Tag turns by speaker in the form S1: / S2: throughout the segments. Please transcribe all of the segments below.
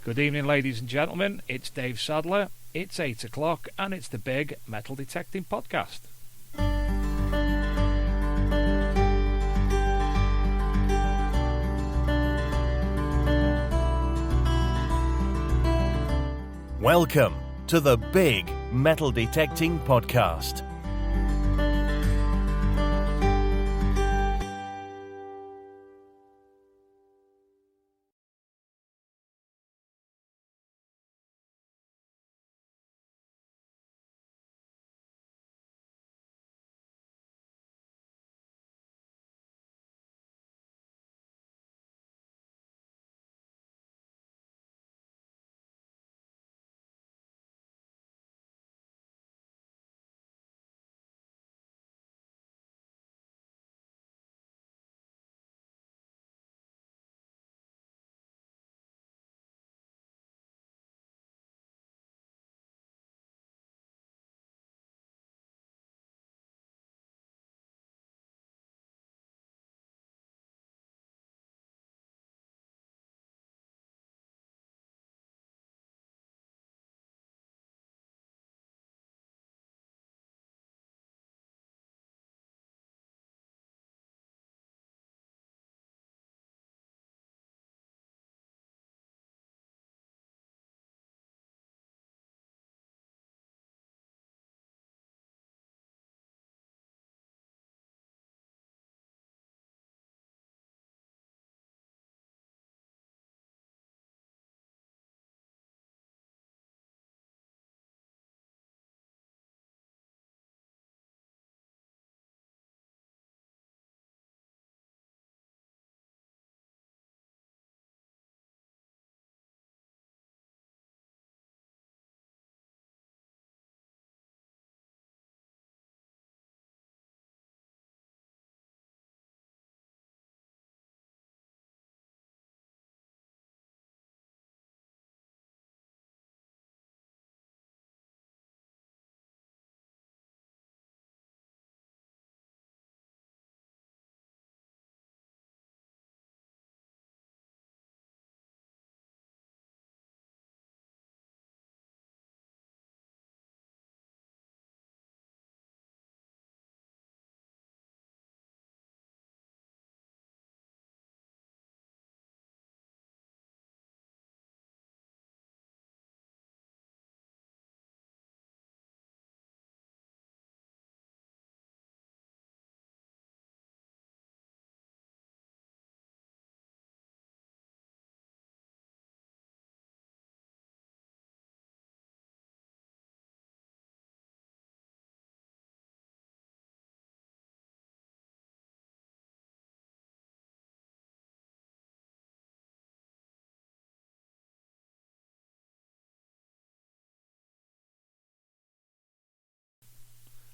S1: Good evening, ladies and gentlemen. It's Dave Sadler. It's 8 o'clock and it's the big Metal Detecting Podcast.
S2: Welcome to the big Metal Detecting Podcast.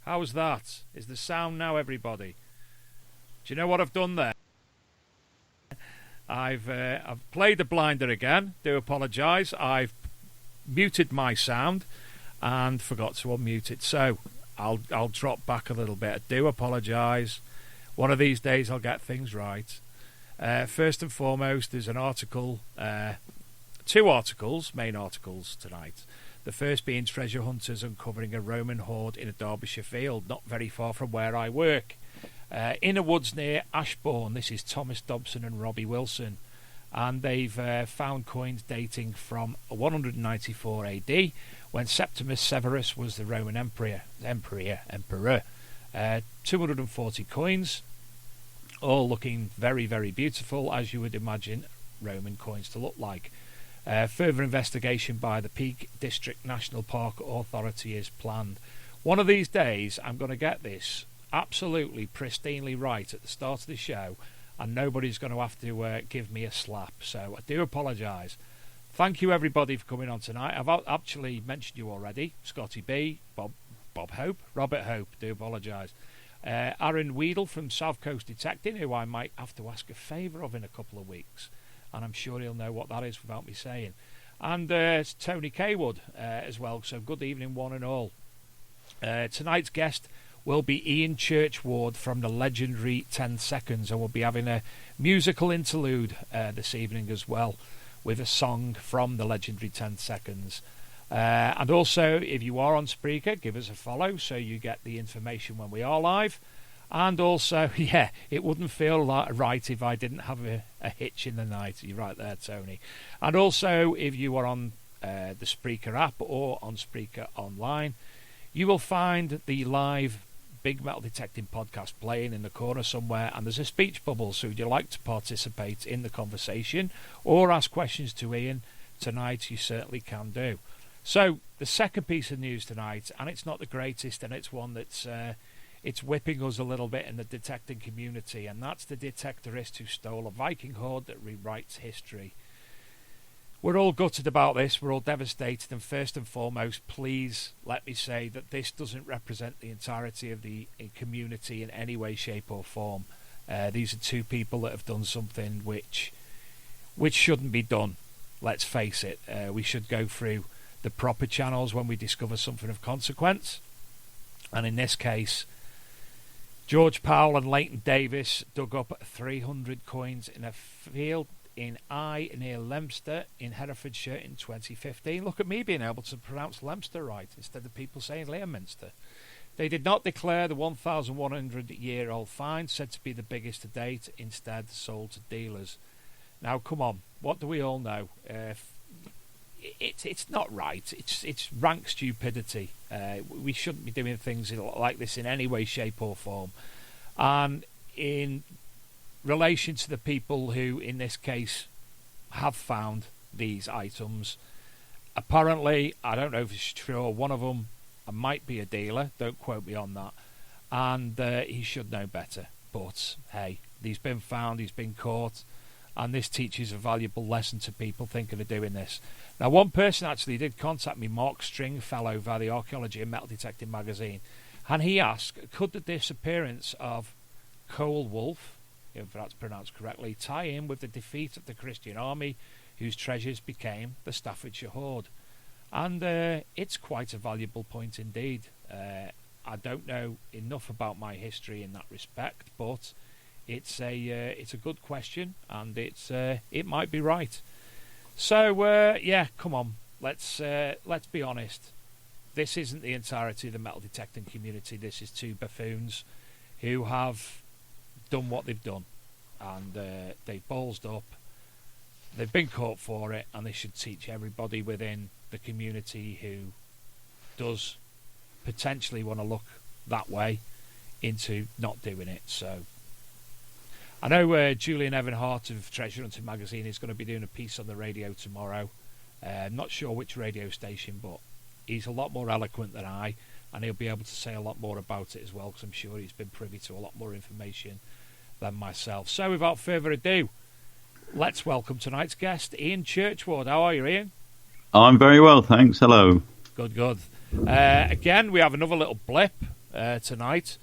S1: How's that? Is the sound now, everybody? Do you know what I've done there? I've played the blinder again. Do apologise. I've muted my sound and forgot to unmute it. So I'll drop back a little bit. I do apologise. One of these days I'll get things right. First and foremost, there's an article, two articles, main articles tonight. The first being treasure hunters uncovering a Roman hoard in a Derbyshire field, not very far from where I work. In a woods near Ashbourne. This is Thomas Dobson and Robbie Wilson. And they've found coins dating from 194 AD, when Septimus Severus was the Roman emperor. 240 coins, all looking very, very beautiful, as you would imagine Roman coins to look like. Further investigation by the Peak District National Park Authority is planned. One of these days I'm going to get this absolutely pristinely right at the start of the show, and nobody's going to have to give me a slap. So I do apologise. Thank you everybody for coming on tonight. I've actually mentioned you already. Scotty B, Bob Hope, Robert Hope, do apologise. Aaron Weedle from South Coast Detecting, who I might have to ask a favour of in a couple of weeks, and I'm sure he'll know what that is without me saying. And Tony Kaywood as well. So good evening, one and all. Tonight's guest will be Ian Churchward from the legendary 10 Seconds, and we'll be having a musical interlude this evening as well. with a song from the legendary 10 Seconds. And also, if you are on Spreaker, give us a follow so you get the information when we are live. And also, yeah, it wouldn't feel right if I didn't have a hitch in the night. You're right there, Tony. And also, if you are on the Spreaker app or on Spreaker online, you will find the live Big Metal Detecting podcast playing in the corner somewhere, and there's a speech bubble, so if you'd like to participate in the conversation or ask questions to Ian tonight, you certainly can do. So, the second piece of news tonight, and it's not the greatest, and it's one that's it's whipping us a little bit in the detecting community, and that's the Detectorist who stole a Viking hoard that rewrites history. We're all gutted about this, we're all devastated, and first and foremost, please let me say that this doesn't represent the entirety of the community in any way, shape or form. These are two people that have done something which shouldn't be done, let's face it. We should go through the proper channels when we discover something of consequence, and in this case, George Powell and Leighton Davis dug up 300 coins in a field in Eye near Leominster in Herefordshire in 2015. Look at me being able to pronounce Leominster right instead of people saying Leominster. They did not declare the 1,100-year-old find, said to be the biggest to date, instead sold to dealers. Now, come on, what do we all know? It's not right. It's rank stupidity. We shouldn't be doing things like this in any way, shape or form. And in relation to the people who, in this case, have found these items, apparently, I don't know if it's true, one of them might be a dealer, don't quote me on that, and he should know better. But, hey, he's been found, he's been caught, and this teaches a valuable lesson to people thinking of doing this. Now, one person actually did contact me, Mark Stringfellow, via the Archaeology and Metal Detecting magazine, and he asked, could the disappearance of Coalwolf, if that's pronounced correctly, tie in with the defeat of the Christian army whose treasures became the Staffordshire hoard? And it's quite a valuable point indeed. I don't know enough about my history in that respect, but it's a good question, and it might be right. So yeah, come on, let's be honest. This isn't the entirety of the metal detecting community. This is two buffoons who have done what they've done, and they've ballsed up. They've been caught for it, and they should teach everybody within the community who does potentially want to look that way into not doing it. So I know Julian Evan Hart of Treasure Hunting magazine is going to be doing a piece on the radio tomorrow. I'm not sure which radio station, but he's a lot more eloquent than I, and he'll be able to say a lot more about it as well, because I'm sure he's been privy to a lot more information than myself. So without further ado, let's welcome tonight's guest, Ian Churchward. How are you, Ian?
S3: I'm very well, thanks. Hello.
S1: Good. Again, we have another little blip tonight.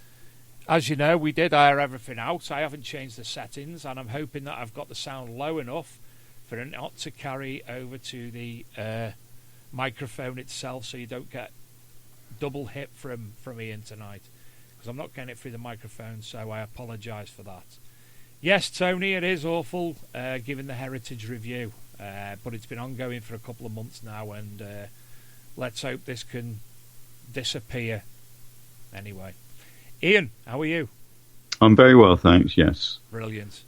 S1: As you know, we did air everything out. I haven't changed the settings, and I'm hoping that I've got the sound low enough for it not to carry over to the microphone itself, so you don't get double hit from Ian tonight, because I'm not getting it through the microphone, so I apologise for that. Yes, Tony, it is awful given the Heritage Review, but it's been ongoing for a couple of months now, and let's hope this can disappear. Anyway, Ian, how are you?
S3: I'm very well, thanks, yes.
S1: Brilliant.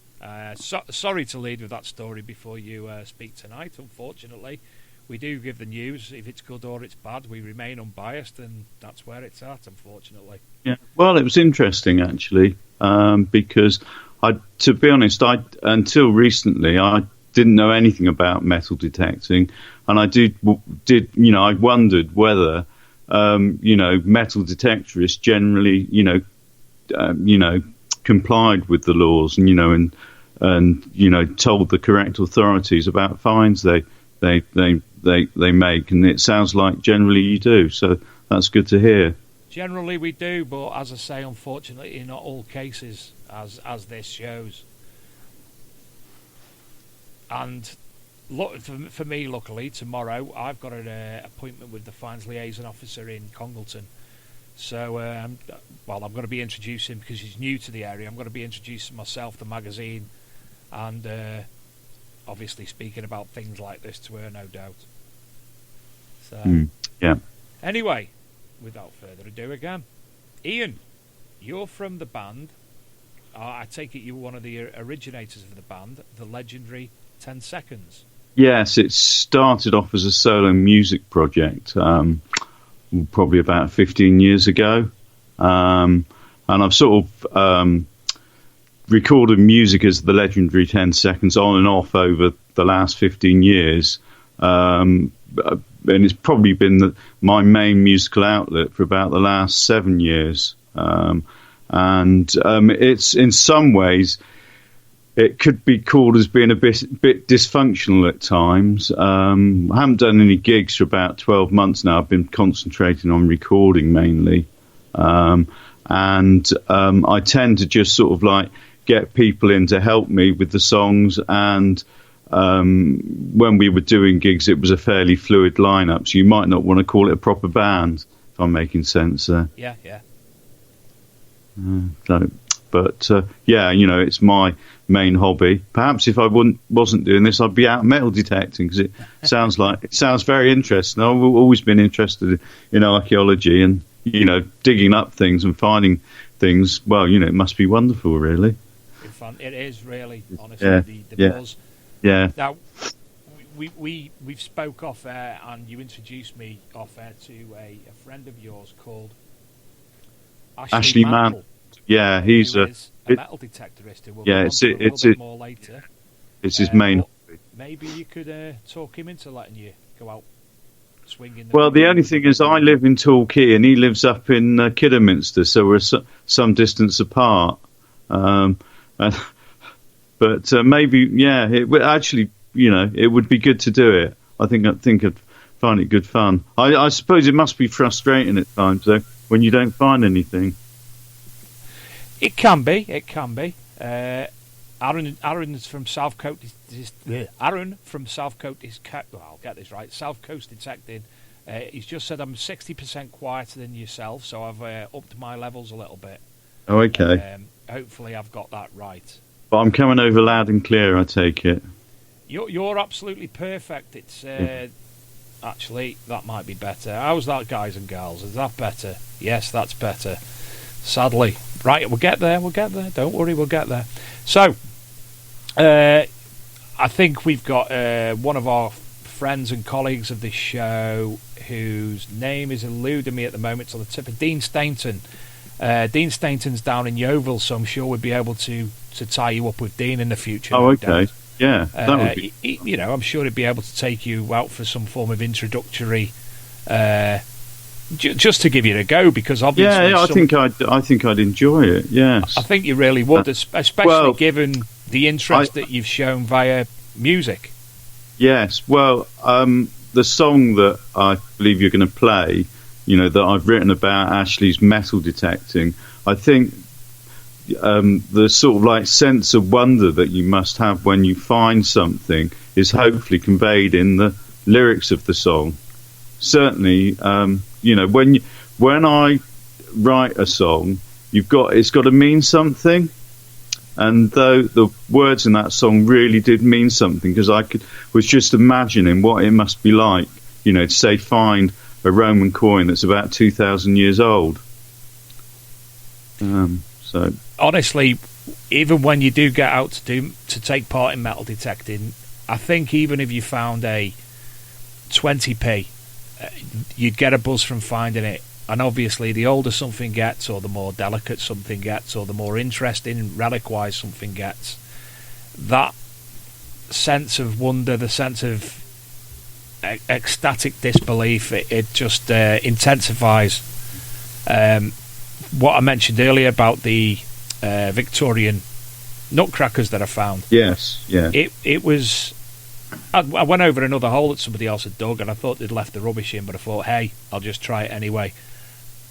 S1: Sorry to lead with that story before you speak tonight, unfortunately. We do give the news, if it's good or it's bad. We remain unbiased, and that's where it's at, unfortunately.
S3: Yeah. Well, it was interesting, actually, because, to be honest, until recently, I didn't know anything about metal detecting, and I I wondered whether, metal detectorists generally, complied with the laws, and told the correct authorities about fines they make, and it sounds like generally you do, so that's good to hear.
S1: Generally we do, but as I say, unfortunately in not all cases, as this shows. And look, for me, luckily, tomorrow I've got an appointment with the fines liaison officer in Congleton. So, I'm going to be introducing, because he's new to the area, I'm going to be introducing myself, the magazine, and obviously speaking about things like this to her, no doubt. So,
S3: yeah.
S1: Anyway, without further ado again, Ian, you're from the band. I take it you were one of the originators of the band, the legendary 10 Seconds.
S3: Yes, it started off as a solo music project probably about 15 years ago. And I've sort of recorded music as the legendary 10 Seconds on and off over the last 15 years. And it's probably been my main musical outlet for about the last 7 years. It's in some ways, it could be called as being a bit dysfunctional at times. I haven't done any gigs for about 12 months now. I've been concentrating on recording mainly. I tend to just sort of like get people in to help me with the songs. And when we were doing gigs, it was a fairly fluid lineup. So you might not want to call it a proper band, if I'm making sense there.
S1: Yeah.
S3: It's my main hobby. Perhaps if I wasn't doing this, I'd be out metal detecting, because it sounds very interesting. I've always been interested in archaeology and digging up things and finding things. Well, it must be wonderful, really.
S1: It's fun. It is really, honestly. The buzz.
S3: Yeah.
S1: Now, we've spoke off air, and you introduced me off air to a friend of yours called Ashley Mantle.
S3: Yeah, he's a
S1: metal detectorist. Who we'll bit more later.
S3: It's his main hobby.
S1: Maybe you could talk him into letting you go out swinging.
S3: Well, the only thing is, I live in Torquay and he lives up in Kidderminster, so we're some distance apart. But maybe, it would actually, it would be good to do it. I think I'd find it good fun. I suppose it must be frustrating at times, though, when you don't find anything.
S1: It can be. Aaron's from South Coast. Aaron from South Coast is. I'll get this right. South Coast Detecting. He's just said I'm 60% quieter than yourself, so I've upped my levels a little bit.
S3: Oh, okay.
S1: Hopefully, I've got that right.
S3: But I'm coming over loud and clear, I take it.
S1: You're absolutely perfect. It's actually, that might be better. How's that, guys and girls? Is that better? Yes, that's better. Sadly. Right, we'll get there. Don't worry, we'll get there. So, I think we've got one of our friends and colleagues of this show, whose name is eluding me at the moment. It's on the tip of Dean Stainton. Dean Stainton's down in Yeovil, so I'm sure we'll be able to tie you up with Dean in the future.
S3: Oh, okay. Yeah, that would be...
S1: I'm sure he'd be able to take you out for some form of introductory... just to give you a go, because obviously,
S3: I think I'd enjoy it. Yes,
S1: I think you really would, especially given the interest that you've shown via music.
S3: Yes, well, the song that I believe you're going to play, that I've written about Ashley's metal detecting. I think the sort of like sense of wonder that you must have when you find something is hopefully conveyed in the lyrics of the song. Certainly, when I write a song, it's got to mean something. And though the words in that song really did mean something, because was just imagining what it must be like, to say find a Roman coin that's about 2,000 years old. So
S1: honestly, even when you do get out to take part in metal detecting, I think even if you found a 20p, you'd get a buzz from finding it. And obviously, the older something gets, or the more delicate something gets, or the more interesting relic-wise something gets, that sense of wonder, the sense of ecstatic disbelief, it just intensifies. What I mentioned earlier about the Victorian nutcrackers that I found.
S3: Yes, yeah.
S1: It was... I went over another hole that somebody else had dug, and I thought they'd left the rubbish in, but I thought, hey, I'll just try it anyway.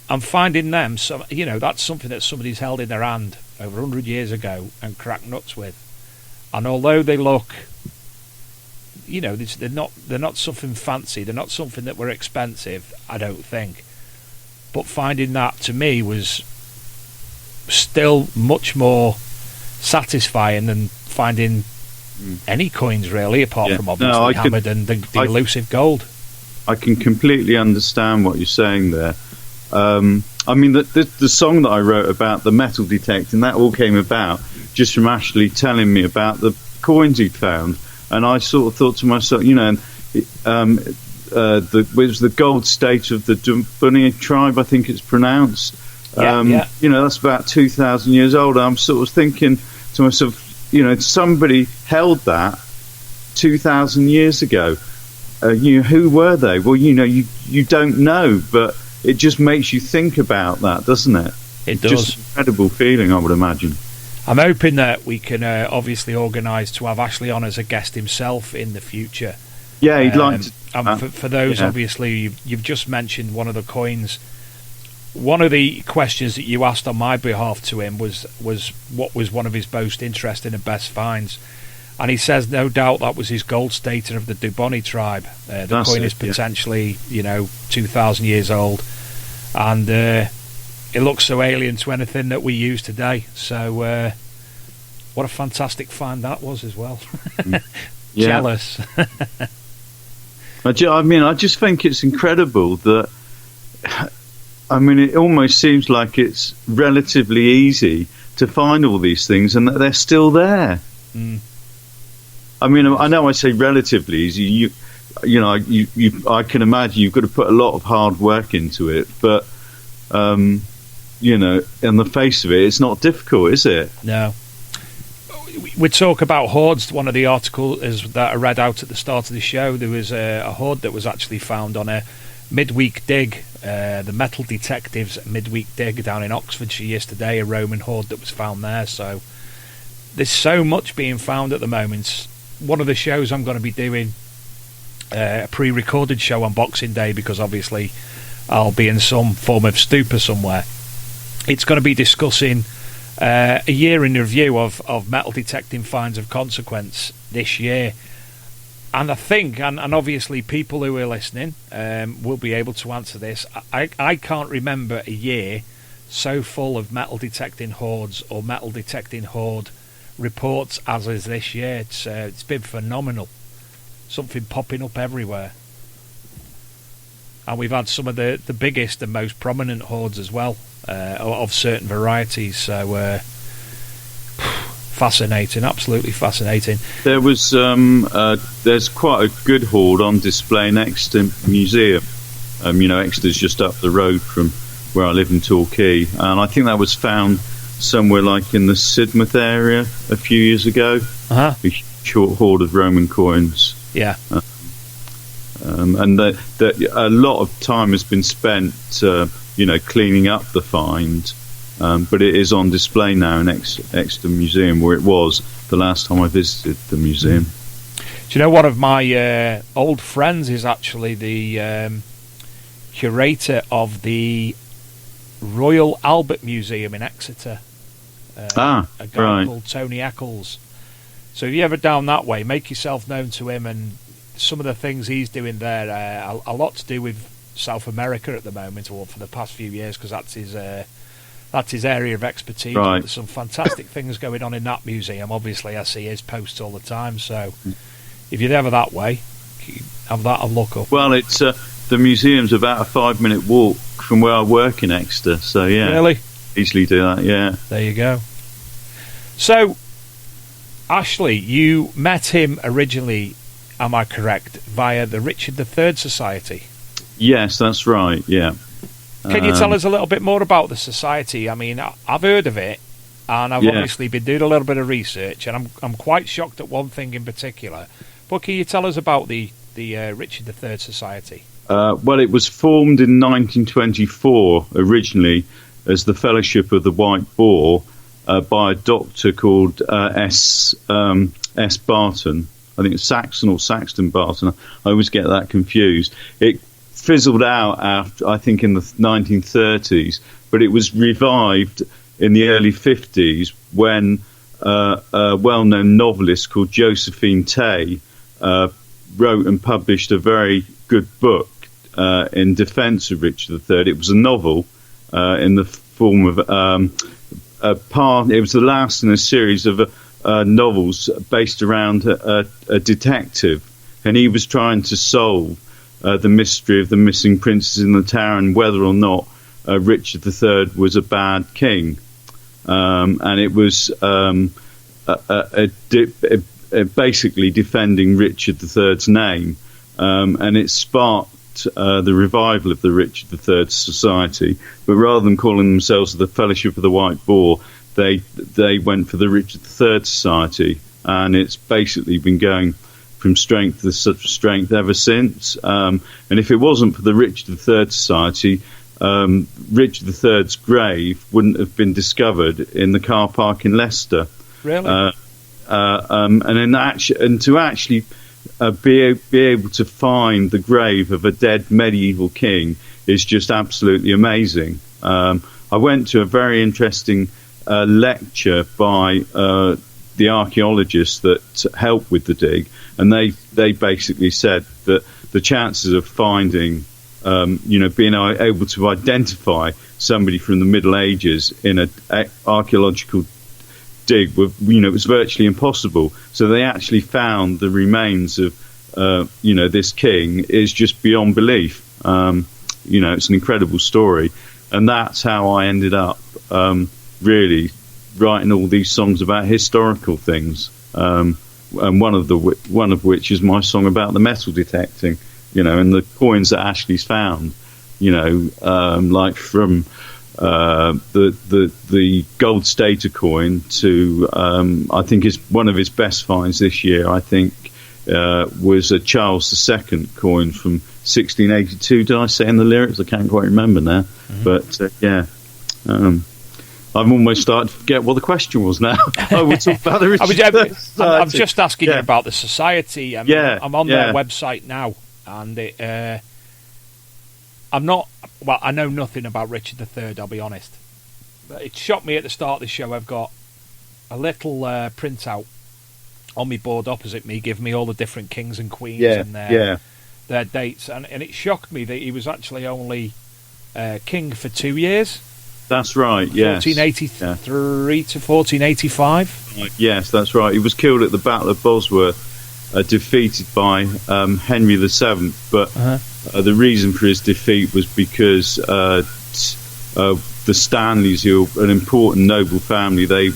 S1: I'm finding them, so that's something that somebody's held in their hand over 100 years ago and cracked nuts with. And although they look, they're not something fancy, they're not something that were expensive, I don't think. But finding that, to me, was still much more satisfying than finding any coins really, apart from obviously
S3: No,
S1: hammered and the elusive gold.
S3: I can completely understand what you're saying there. I mean, the song that I wrote about the metal detecting, that all came about just from Ashley telling me about the coins he'd found, and I sort of thought to myself, you know, it was the gold state of the Bunny tribe, I think it's pronounced. You know, that's about 2,000 years old. I'm sort of thinking to myself, you know, somebody held that 2,000 years ago. You know, who were they? Well, you know, you don't know, but it just makes you think about that, doesn't it?
S1: It does.
S3: Just an incredible feeling, I would imagine.
S1: I'm hoping that we can obviously organise to have Ashley on as a guest himself in the future.
S3: Yeah, he'd like to.
S1: And for those, obviously, you've just mentioned one of the coins. One of the questions that you asked on my behalf to him was what was one of his most interesting and best finds. And he says no doubt that was his gold stater of the Dubonnet tribe. The coin is potentially, you know, 2,000 years old. And it looks so alien to anything that we use today. So what a fantastic find that was as well. Jealous.
S3: I mean, I just think it's incredible that, I mean, it almost seems like it's relatively easy to find all these things and that they're still there. I mean, I know I say relatively easy. You know, I can imagine you've got to put a lot of hard work into it, but you know, in the face of it, it's not difficult, is it?
S1: No. We talk about hoards. One of the articles that I read out at the start of the show, there was a hoard that was actually found on a midweek dig, the Metal Detectives midweek dig down in Oxfordshire yesterday, a Roman hoard that was found there. So there's so much being found at the moment. One of the shows I'm going to be doing, a pre-recorded show on Boxing Day, because obviously I'll be in some form of stupor somewhere. It's going to be discussing a year in review of metal detecting finds of consequence this year. And I think, and obviously people who are listening will be able to answer this, I can't remember a year so full of metal detecting hoards or metal detecting hoard reports as is this year. It's been phenomenal. Something popping up everywhere. And we've had some of the biggest and most prominent hoards as well, of certain varieties. So fascinating, absolutely fascinating.
S3: There was there's quite a good hoard on display in Exeter Museum. You know, Exeter's just up the road from where I live in Torquay, and I think that was found somewhere like in the Sidmouth area a few years ago. A short hoard of Roman coins.
S1: Yeah.
S3: And that a lot of time has been spent, you know, cleaning up the find, but it is on display now in Exeter Museum, where it was the last time I visited the museum.
S1: Do you know, one of my old friends is actually the curator of the Royal Albert Museum in Exeter. A guy called Tony Eccles. So if you're ever down that way, make yourself known to him, and some of the things he's doing there, a lot to do with South America at the moment, or for the past few years, because that's his area of expertise.
S3: Right.
S1: There's some fantastic things going on in that museum. Obviously, I see his posts all the time. So if you're ever that way, have that a look up.
S3: Well, it's the museum's about a 5-minute walk from where I work in Exeter. So yeah,
S1: really
S3: easily do that. Yeah,
S1: there you go. So, Ashley, you met him originally, am I correct, via the Richard III Society?
S3: Yes, that's right, yeah.
S1: Can you tell us a little bit more about the society? I mean, I've heard of it, and I've obviously been doing a little bit of research, and I'm quite shocked at one thing in particular. But can you tell us about the Richard III Society?
S3: Well, it was formed in 1924, originally, as the Fellowship of the White Boar, by a doctor called S. Barton. I think it's Saxon or Saxton Barton. I always get that confused. It fizzled out after, I think, in the 1930s, but it was revived in the early 50s when a well-known novelist called Josephine Tay wrote and published a very good book in defence of Richard III. It was a novel in the form of it was the last in a series of novels based around a detective, and he was trying to solve the mystery of the missing princes in the tower and whether or not Richard III was a bad king. And it was basically defending Richard III's name, and it sparked the revival of the Richard III Society. But rather than calling themselves the Fellowship of the White Boar, they went for the Richard III Society, and it's basically been going from strength to strength ever since. And if it wasn't for the Richard III Society, Richard III's grave wouldn't have been discovered in the car park in Leicester.
S1: Really?
S3: And to actually be able to find the grave of a dead medieval king is just absolutely amazing. I went to a very interesting lecture by the archaeologists that helped with the dig, and they basically said that the chances of finding, being able to identify somebody from the Middle Ages in an archaeological dig were, it was virtually impossible. So they actually found the remains of, this king is just beyond belief. It's an incredible story, and that's how I ended up really writing all these songs about historical things. And one of which is my song about the metal detecting, and the coins that Ashley's found, like from the gold stater coin to I think is one of his best finds this year. I think was a Charles II coin from 1682. Did I say in the lyrics? I can't quite remember now. Mm-hmm. But I'm almost starting to forget what the question was now. I would talk about the
S1: I'm just asking you about the society. I'm on their website now, and I know nothing about Richard III, I'll be honest. But it shocked me at the start of the show. I've got a little printout on my board opposite me, giving me all the different kings and queens and their dates. And it shocked me that he was actually only king for 2 years.
S3: That's right, yes.
S1: 1483 to 1485.
S3: Yes, that's right. He was killed at the Battle of Bosworth, defeated by Henry VII. But the reason for his defeat was because the Stanleys, who are an important noble family, they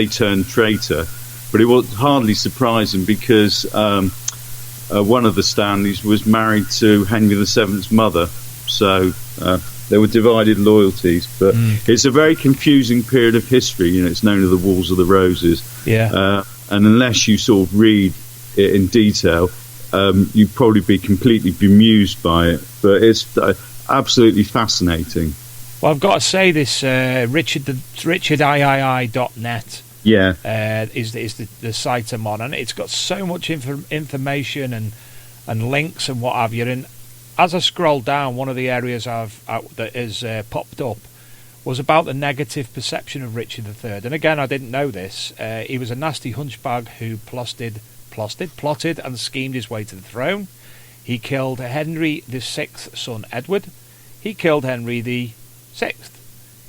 S3: turned traitor. But it was hardly surprising because one of the Stanleys was married to Henry VII's mother. So there were divided loyalties, but it's a very confusing period of history. It's known as the Wars of the Roses. Yeah. And unless you sort of read it in detail, you'd probably be completely bemused by it. But it's absolutely fascinating.
S1: Well, I've got to say this, richardii.net is the site I'm on, and it's got so much information and links and what have you. And as I scroll down, one of the areas that has popped up was about the negative perception of Richard III. And again, I didn't know this. He was a nasty hunchbag who plotted and schemed his way to the throne. He killed Henry VI's son Edward. He killed Henry VI.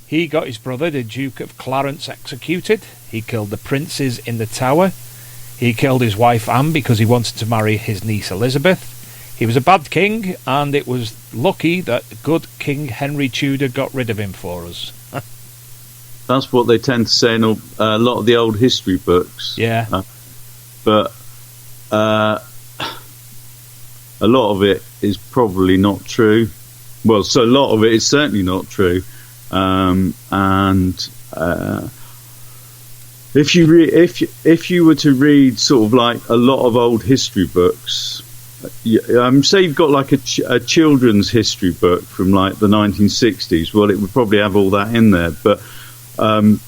S1: He got his brother, the Duke of Clarence, executed. He killed the princes in the Tower. He killed his wife Anne because he wanted to marry his niece Elizabeth. He was a bad king, and it was lucky that good King Henry Tudor got rid of him for us.
S3: That's what they tend to say in a lot of the old history books.
S1: Yeah.
S3: But a lot of it is probably not true. Well, so a lot of it is certainly not true. If you were to read sort of like a lot of old history books, say you've got like a children's history book from like the 1960s, well, it would probably have all that in there. But I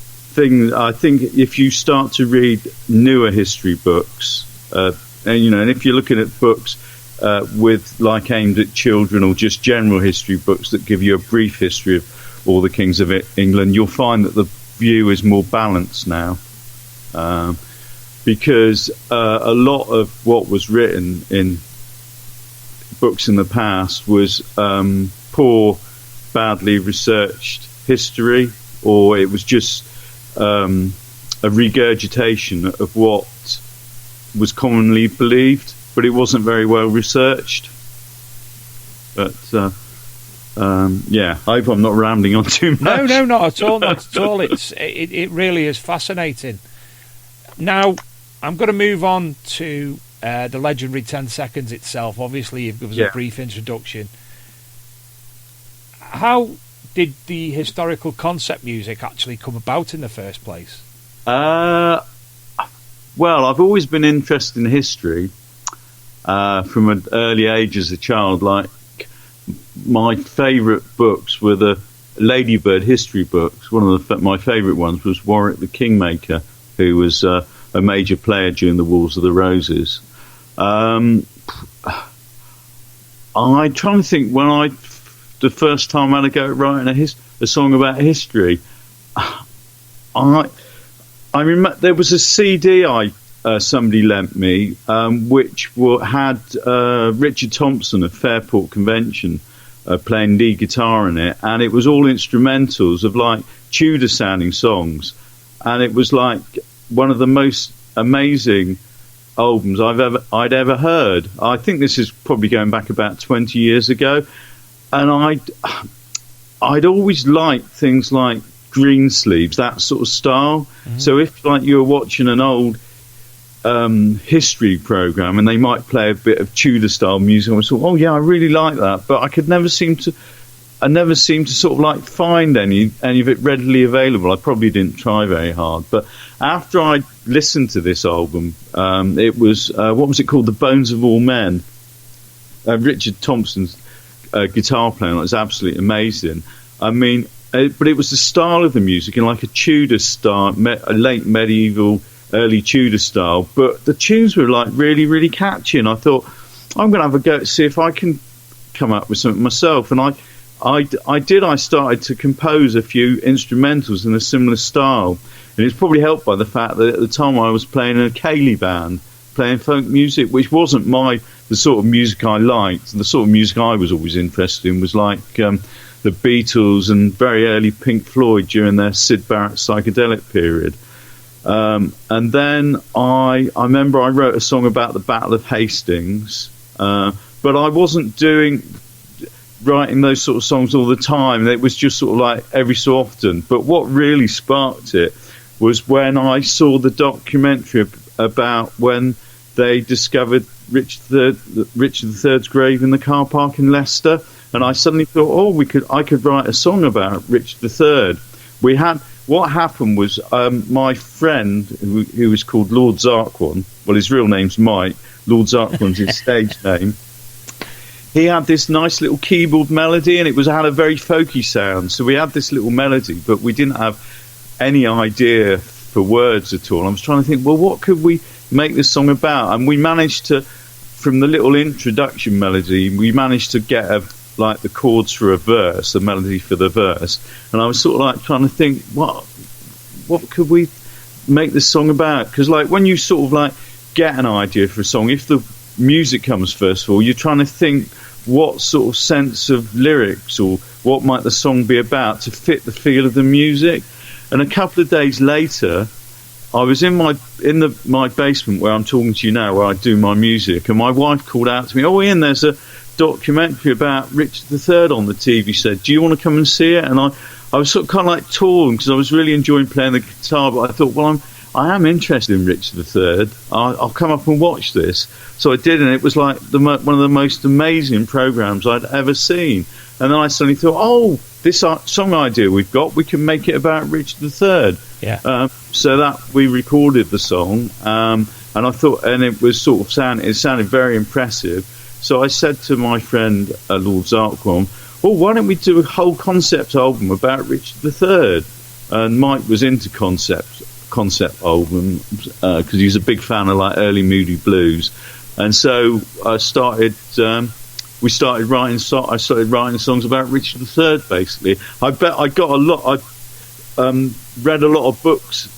S3: think if you start to read newer history books, and if you're looking at books with like aimed at children or just general history books that give you a brief history of all the kings of England, you'll find that the view is more balanced now, because a lot of what was written in books in the past was poor, badly researched history, or it was just a regurgitation of what was commonly believed, but it wasn't very well researched. But yeah, I hope I'm not rambling on too much.
S1: No, not at all, not at all. It really is fascinating. Now, I'm going to move on to the legendary 10 Seconds itself. Obviously, you've given us a brief introduction. How did the historical concept music actually come about in the first place?
S3: Well, I've always been interested in history from an early age as a child. Like, my favourite books were the Ladybird history books. One of my favourite ones was Warwick the Kingmaker, who was a major player during the Wars of the Roses. I'm trying to think when the first time I had a go at writing a song about history. I remember there was a CD somebody lent me, which had Richard Thompson of Fairport Convention playing lead guitar in it, and it was all instrumentals of like Tudor sounding songs, and it was like one of the most amazing albums I'd ever heard. I think this is probably going back about 20 years ago, and I'd always liked things like Greensleeves, that sort of style. Mm-hmm. So if like you were watching an old history program and they might play a bit of Tudor style music, I thought, oh yeah, I really like that, but I never seemed to sort of like find any of it readily available. I probably didn't try very hard, but after I listened to this album, it was what was it called, The Bones of All Men. Richard Thompson's guitar playing was absolutely amazing. I mean, but it was the style of the music in like a Tudor style, a late medieval, early Tudor style, but the tunes were like really, really catchy, and I thought, I'm going to have a go to see if I can come up with something myself. And I started to compose a few instrumentals in a similar style, and it's probably helped by the fact that at the time I was playing in a Ceilidh band, playing folk music, which wasn't the sort of music I liked. The sort of music I was always interested in was like the Beatles and very early Pink Floyd during their Syd Barrett psychedelic period. And then I remember I wrote a song about the Battle of Hastings, but I wasn't writing those sort of songs all the time. It was just sort of like every so often. But what really sparked it was when I saw the documentary about when they discovered Richard III's grave in the car park in Leicester, and I suddenly thought, I could write a song about Richard III. What happened was my friend, who was called Lord Zarquan, well, his real name's Mike, Lord Zarquan's his stage name, he had this nice little keyboard melody, and it had a very folky sound. So we had this little melody, but we didn't have any idea for words at all. I was trying to think, well, what could we make this song about? And we managed to, from the little introduction melody, we managed to get like the chords for a verse, the melody for the verse, and I was sort of like trying to think, what could we make this song about? Because like when you sort of like get an idea for a song, if the music comes first of all, you're trying to think what sort of sense of lyrics or what might the song be about to fit the feel of the music. And a couple of days later, I was in my basement where I'm talking to you now, where I do my music, and my wife called out to me, "Oh, Ian, there's a documentary about Richard III on the TV set. Do you want to come and see it?" And I was sort of kind of like torn, because I was really enjoying playing the guitar, but I thought, well, I am interested in Richard III. I'll come up and watch this. So I did, and it was like one of the most amazing programs I'd ever seen. And then I suddenly thought, oh, this song idea we can make it about Richard III.
S1: Yeah.
S3: So that we recorded the song, and I thought, and it was sort of sounded very impressive. So I said to my friend Lord Zarquan, well, why don't we do a whole concept album about Richard III? And Mike was into concept album because he's a big fan of like early moody blues, and so I started writing songs about Richard III. Basically, I read a lot of books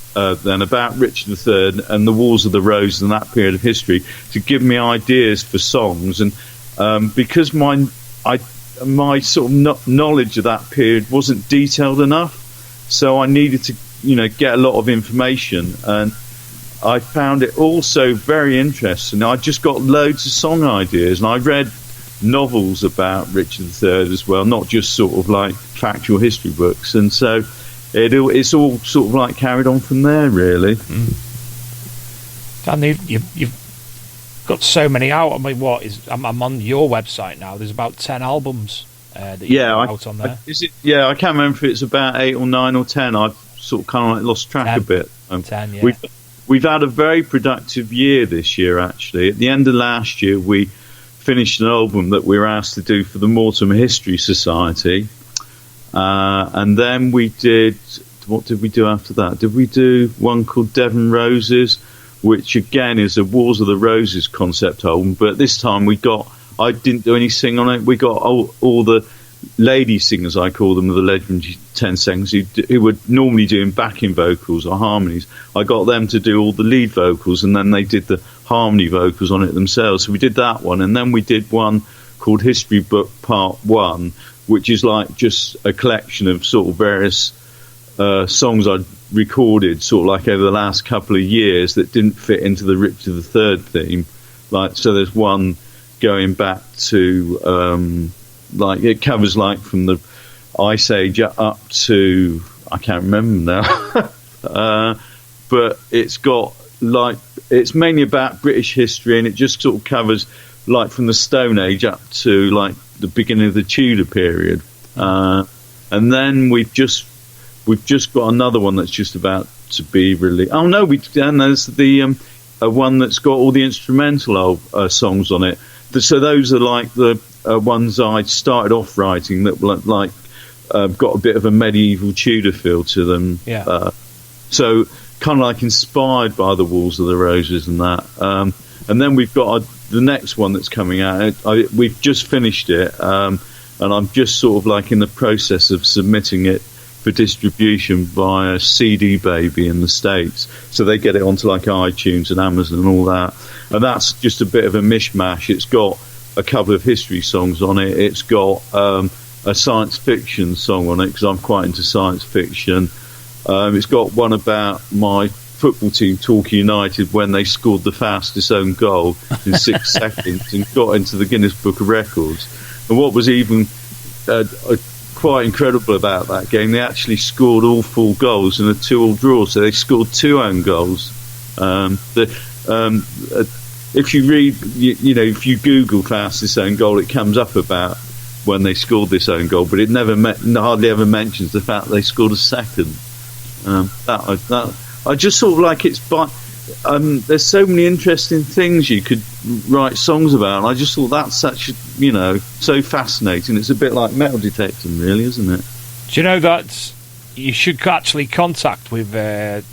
S3: then about Richard III and the Wars of the Roses and that period of history to give me ideas for songs, and because my sort of knowledge of that period wasn't detailed enough, so I needed to get a lot of information, and I found it also very interesting. I just got loads of song ideas, and I read novels about Richard III as well, not just sort of like factual history books, and so it's all sort of like carried on from there, really.
S1: And you've got so many out. I mean, I'm on your website now. There's about 10 albums that you out on there.
S3: I can't remember if it's about 8 or 9 or 10. I've sort of kind of like lost track
S1: 10.
S3: a bit.
S1: 10, yeah.
S3: We've had a very productive year this year, actually. At the end of last year, we finished an album that we were asked to do for the Mortimer History Society. And then we did... What did we do after that? Did we do one called Devon Roses, which again is a Wars of the Roses concept album, but this time I didn't do any sing on it. We got all the lady singers, I call them, the legendary 10 seconds, who were normally doing backing vocals or harmonies. I got them to do all the lead vocals, and then they did the harmony vocals on it themselves. So we did that one, and then we did one called History Book Part 1, which is like just a collection of sort of various songs I'd recorded sort of like over the last couple of years that didn't fit into the Richard III theme. Like, so there's one going back to like it covers like from the Ice Age up to, I can't remember now, but it's got like, it's mainly about British history, and it just sort of covers like from the Stone Age up to like the beginning of the Tudor period, and then we've just got another one that's just about to be released. Oh no, and there's the one that's got all the instrumental songs on it. So those are like the ones I started off writing that like got a bit of a medieval Tudor feel to them.
S1: Yeah.
S3: So kind of like inspired by the Wars of the Roses and that. And then we've got the next one that's coming out. We've just finished it, and I'm just sort of like in the process of submitting it for distribution via CD Baby in the States, so they get it onto like iTunes and Amazon and all that. And that's just a bit of a mishmash. It's got a couple of history songs on it. It's got a science fiction song on it, because I'm quite into science fiction. It's got one about my football team, Torquay United, when they scored the fastest own goal in 6 seconds and got into the Guinness Book of Records. And what was even quite incredible about that game, they actually scored all 4 goals in a 2-2 draw, so they scored 2 own goals. If you read, if you Google fastest own goal, it comes up about when they scored this own goal, but it hardly ever mentions the fact they scored a second. I just sort of like it's by. There's so many interesting things you could write songs about, and I just thought that's such, so fascinating. It's a bit like metal detecting, really, isn't it?
S1: Do you know that you should actually contact with the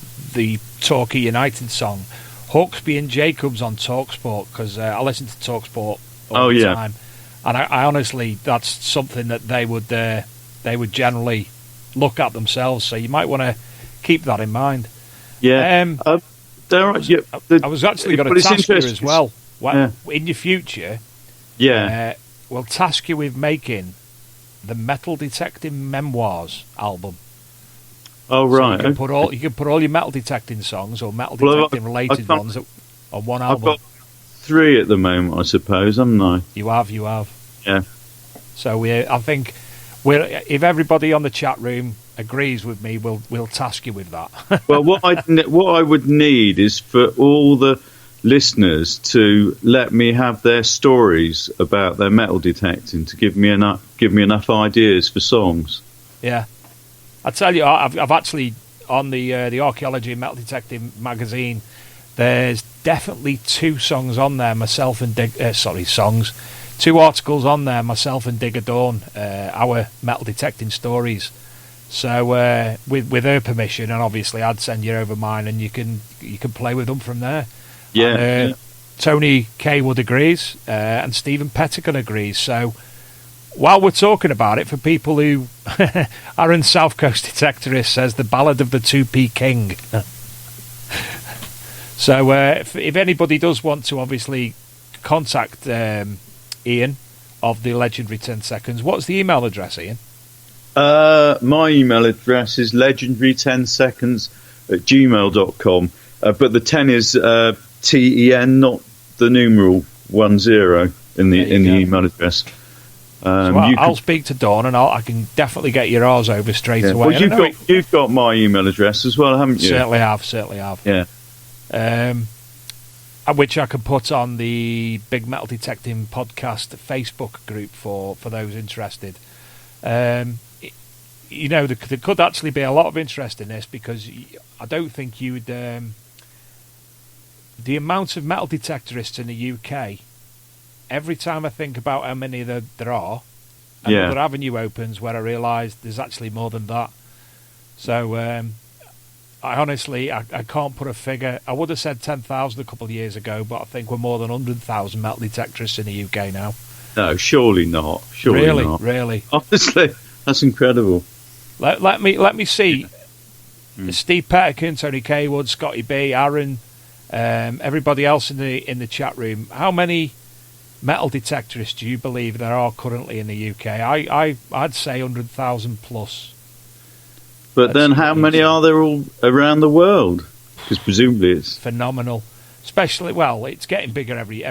S1: Torquay United song, Hawksby and Jacobs on TalkSport, because I listen to TalkSport all the time, and I honestly, that's something that they would generally look at themselves. So you might want to keep that in mind.
S3: Yeah.
S1: I was actually going to task you as well. In your future, we'll task you with making the Metal Detecting Memoirs album.
S3: Oh right.
S1: So you can put all your metal detecting songs or metal detecting related ones on one album.
S3: I've got 3 at the moment, I suppose, haven't I?
S1: You have.
S3: Yeah.
S1: So I think if everybody on the chat room agrees with me, we'll task you with that.
S3: Well, what I would need is for all the listeners to let me have their stories about their metal detecting to give me enough ideas for songs.
S1: Yeah, I tell you, I've actually on the Archaeology and Metal Detecting magazine. There's definitely 2 songs on there. Myself and 2 articles on there. Myself and Digger Dawn, our metal detecting stories. So with her permission, and obviously I'd send you over mine, and you can play with them from there.
S3: Yeah.
S1: And, Tony Kaywood agrees, and Stephen Pettigan agrees. So while we're talking about it, for people who are in South Coast Detectorist, says the Ballad of the 2p King. So if anybody does want to obviously contact Ian of the legendary 10 seconds, what's the email address, Ian?
S3: My email address is legendary10seconds@gmail.com. But the 10 is TEN, not the numeral 10 in the email address.
S1: So I'll speak to Dawn, and I can definitely get your R's over straight away.
S3: Well, you've got my email address as well, haven't you?
S1: Certainly have.
S3: Yeah.
S1: Which I can put on the Big Metal Detecting Podcast Facebook group for those interested. There could actually be a lot of interest in this, because I don't think you would... the amount of metal detectorists in the UK, every time I think about how many there are, another avenue opens where I realise there's actually more than that. So I honestly can't put a figure. I would have said 10,000 a couple of years ago, but I think we're more than 100,000 metal detectorists in the UK now.
S3: No, surely not.
S1: Really.
S3: Honestly, that's incredible.
S1: Let me see. Steve Pettican, Tony Kaywood, Scotty B, Aaron, everybody else in the chat room. How many metal detectorists do you believe there are currently in the UK? I'd say 100,000 plus.
S3: But then how many are there all around the world? Because presumably it's
S1: phenomenal. Especially, it's getting bigger every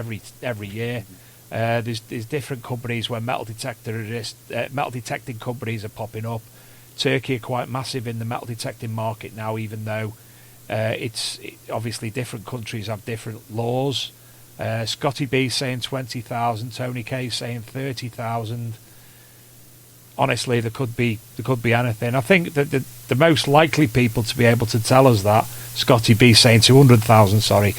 S1: year. There's different companies where metal detecting companies are popping up. Turkey are quite massive in the metal detecting market now, even though obviously different countries have different laws. Scotty B saying 20,000, Tony K saying 30,000. Honestly, there could be anything. I think that the most likely people to be able to tell us that, Scotty B saying 200,000,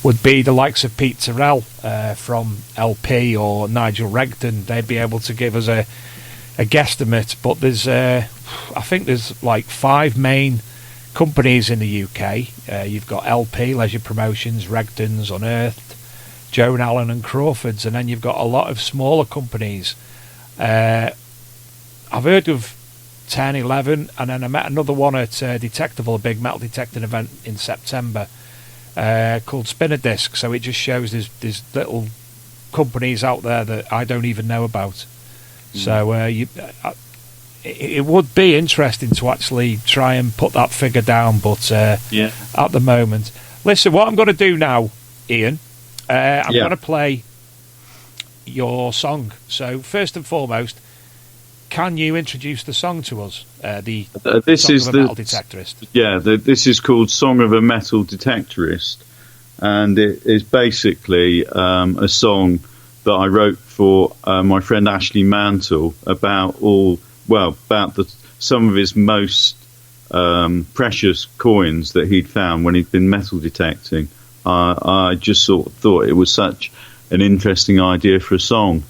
S1: would be the likes of Pete Terrell from LP or Nigel Regden. They'd be able to give us a guesstimate. But I think there's like 5 main companies in the UK. You've got LP, Leisure Promotions, Regden's, Unearthed, Joan Allen and Crawford's, and then you've got a lot of smaller companies. I've heard of 10, 11, and then I met another one at Detectable, a big metal detecting event in September, called Spinner Disc. So it just shows there's little companies out there that I don't even know about. So it would be interesting to actually try and put that figure down, but at the moment, listen, what I'm going to do now, Ian, I'm going to play your song. So first and foremost, can you introduce the song to us? This Song of a Metal Detectorist. Yeah,
S3: this is called Song of a Metal Detectorist, and it is basically a song that I wrote for my friend Ashley Mantle about some of his most precious coins that he'd found when he'd been metal detecting. I just sort of thought it was such an interesting idea for a song.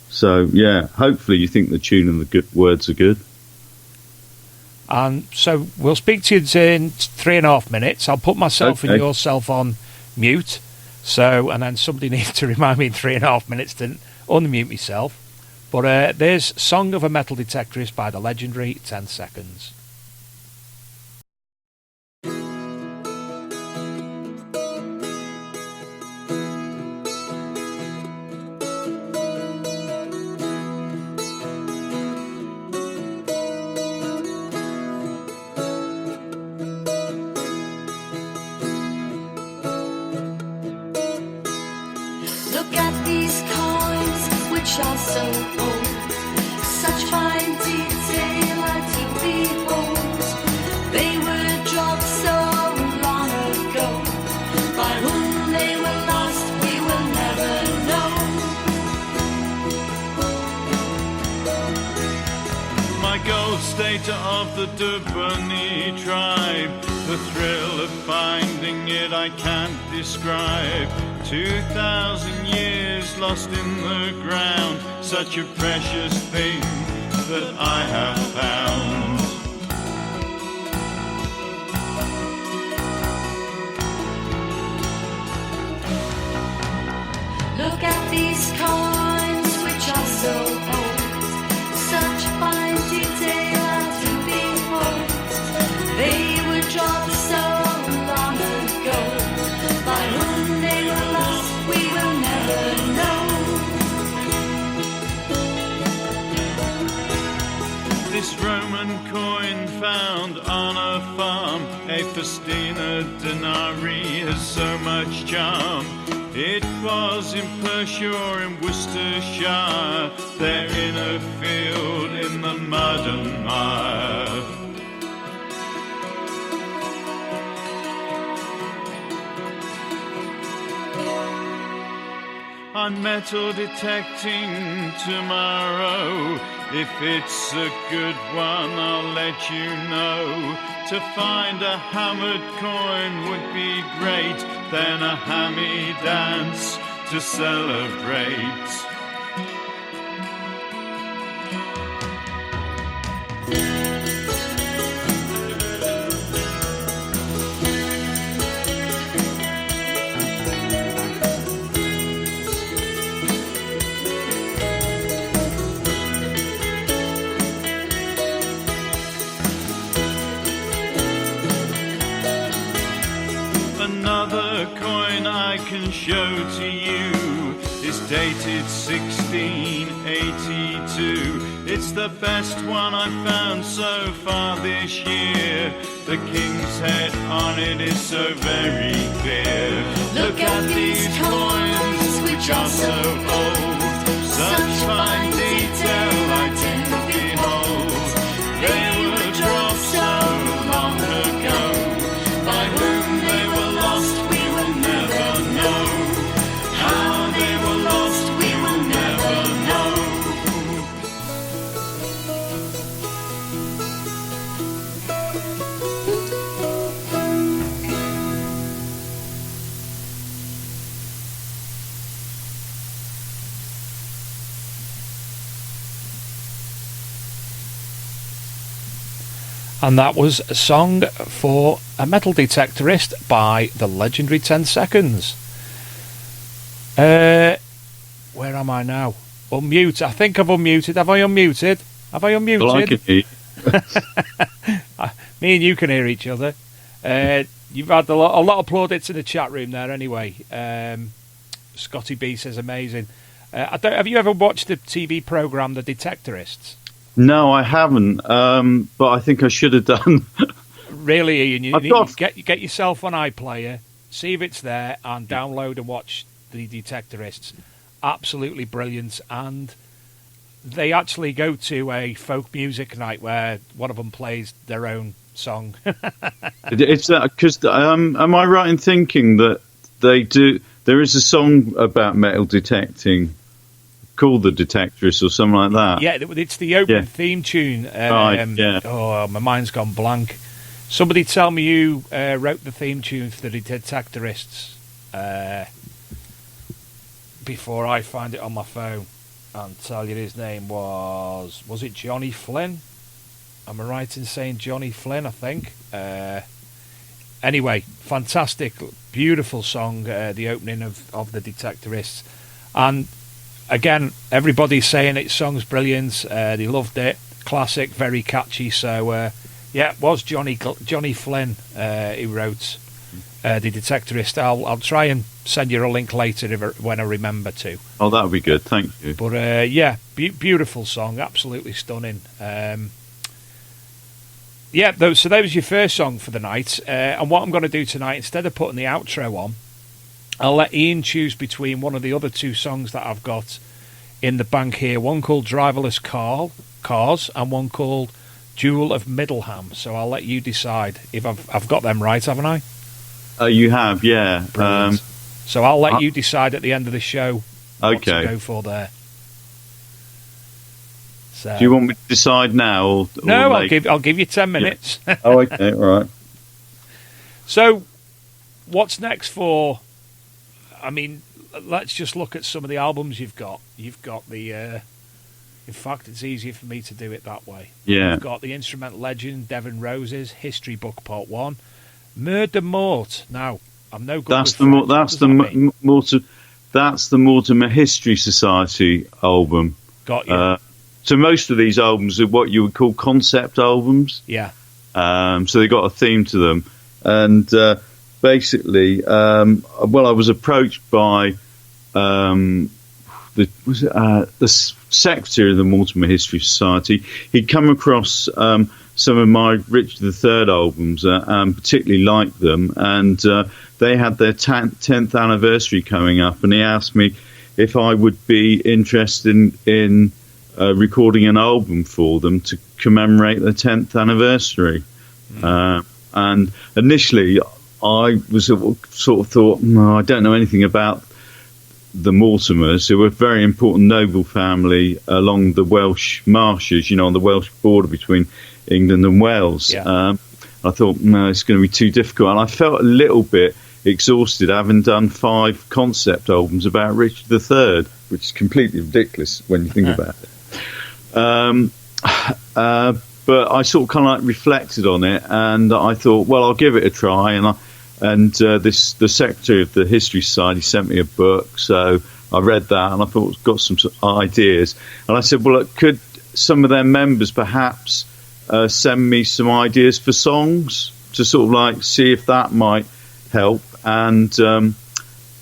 S3: So, hopefully you think the tune and the good words are good.
S1: And so we'll speak to you in 3.5 minutes. I'll put myself and yourself on mute. So, and then somebody needs to remind me in 3.5 minutes to unmute myself. But there's Song of a Metal Detectorist by the legendary 10 Seconds.
S4: Of the Dubonnet tribe, the thrill of finding it I can't describe. 2,000 years lost in the ground, such a precious thing that I have found.
S5: Look at these coins which are so old, such fine detail. They were dropped so long ago. By whom they were lost, we will never know.
S4: common coin found on a farm, a festina denarii has so much charm. It was in Pershore in Worcestershire, there in a field in the mud and mire. I'm metal detecting tomorrow. If it's a good one, I'll let you know. To find a hammered coin would be great, then a hammy dance to celebrate. Another coin I can show to you is dated 1682. It's the best one I've found so far this year. The king's head on it is so very clear. Look at these coins which are so old, such fine detail I do behold. They were dropped so long ago, by whom they were lost we will never know. How they were lost we will never know.
S1: And that was a song for a Metal Detectorist by the legendary 10 Seconds. Where am I now? Unmute. I think I've unmuted. Have I unmuted? Have I unmuted?
S3: Well, I can hear you.
S1: Me and you can hear each other. You've had a lot of plaudits in the chat room there anyway. Scotty B says amazing. Have you ever watched the TV programme The Detectorists?
S3: No, I haven't, but I think I should have done.
S1: Really, Ian, you need to get yourself on iPlayer, see if it's there, and download and watch The Detectorists. Absolutely brilliant, and they actually go to a folk music night where one of them plays their own song.
S3: It's because am I right in thinking that they do? There is a song about metal detecting called The Detectorist or something like that.
S1: Yeah, it's the opening theme tune.
S3: Yeah.
S1: Oh, my mind's gone blank. Somebody tell me who wrote the theme tune for The Detectorists before I find it on my phone and tell you his name was it Johnny Flynn? Am I right in saying Johnny Flynn, I think? Anyway, fantastic, beautiful song, the opening of The Detectorists. And again, everybody's saying it song's brilliant. They loved it. Classic, very catchy. So, yeah, it was Johnny Flynn who wrote The Detectorist. I'll try and send you a link later when I remember to.
S3: Oh, that would be good. Thank you.
S1: But, yeah, beautiful song. Absolutely stunning. Yeah, so that was your first song for the night. And what I'm going to do tonight, instead of putting the outro on, I'll let Ian choose between one of the other two songs that I've got in the bank here. One called Driverless Cars and one called Jewel of Middleham. So I'll let you decide if I've got them right, haven't I?
S3: You have, yeah.
S1: So I'll let you decide at the end of the show what to
S3: Okay.
S1: go for there. So,
S3: Do you want me to decide now? Or
S1: no,
S3: later?
S1: I'll give you 10 minutes.
S3: Oh, okay, all right.
S1: So, what's next for? I mean, let's just look at some of the albums you've got. You've got the. In fact, it's easier for me to do it that way.
S3: Yeah.
S1: You've got the Instrument Legend, Devon Roses, History Book Part 1, Murder Mort. Now, I'm no good.
S3: That's
S1: with French.
S3: that's the Mortimer History Society album.
S1: Got you.
S3: So most of these albums are what you would call concept albums.
S1: Yeah.
S3: So they got a theme to them, and basically, I was approached by the secretary of the Mortimer History Society. He'd come across some of my Richard III albums and particularly liked them, and they had their 10th anniversary coming up, and he asked me if I would be interested in recording an album for them to commemorate their 10th anniversary. And initially I was sort of thought, no, I don't know anything about the Mortimers, who were a very important noble family along the Welsh marshes, on the Welsh border between England and Wales. I thought, no, it's going to be too difficult. And I felt a little bit exhausted having done 5 concept albums about Richard III, which is completely ridiculous when you think about it. But I sort of kind of reflected on it, and I thought, well, I'll give it a try. And the secretary of the History Society sent me a book, so I read that, and I thought it's got some ideas. And I said, well, could some of their members perhaps send me some ideas for songs to sort of see if that might help? And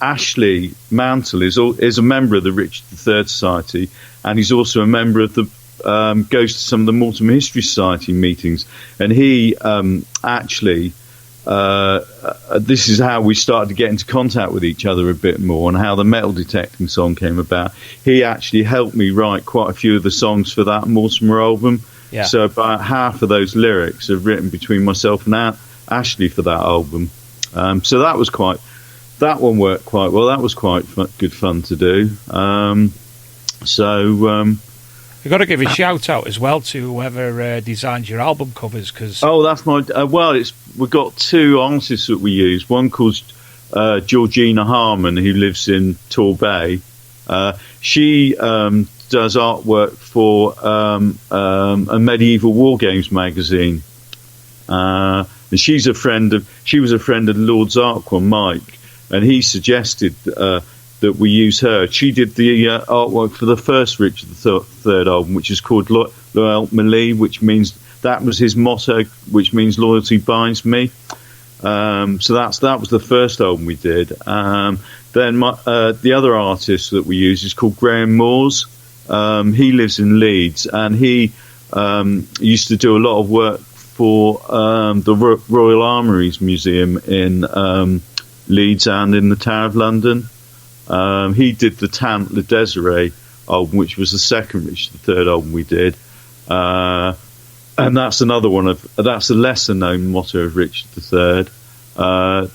S3: Ashley Mantle is a member of the Richard III Society, and he's also a member of the goes to some of the Mortimer History Society meetings, and he actually this is how we started to get into contact with each other a bit more, and how the metal detecting song came about. He actually helped me write quite a few of the songs for that Mortimer album. So about half of those lyrics are written between myself and Ashley for that album. So that one worked quite well. That was quite good fun to do.
S1: You've got to give a shout out as well to whoever designed your album covers, because
S3: that's my we've got 2 artists that we use. One called Georgina Harmon, who lives in Torbay. She does artwork for a medieval war games magazine, and she was a friend of Lord's Arquan, Mike, and he suggested that we use her. She did the artwork for the first Richard III album, which is called Loyal Melee, which means that was his motto, which means loyalty binds me. So that was the first album we did. Then the other artist that we use is called Graham Moores. He lives in Leeds, and he used to do a lot of work for the Royal Armouries Museum in Leeds and in the Tower of London. He did the Tant Le Désiré album, which was the second Richard III album we did, and that's another that's a lesser known motto of Richard III.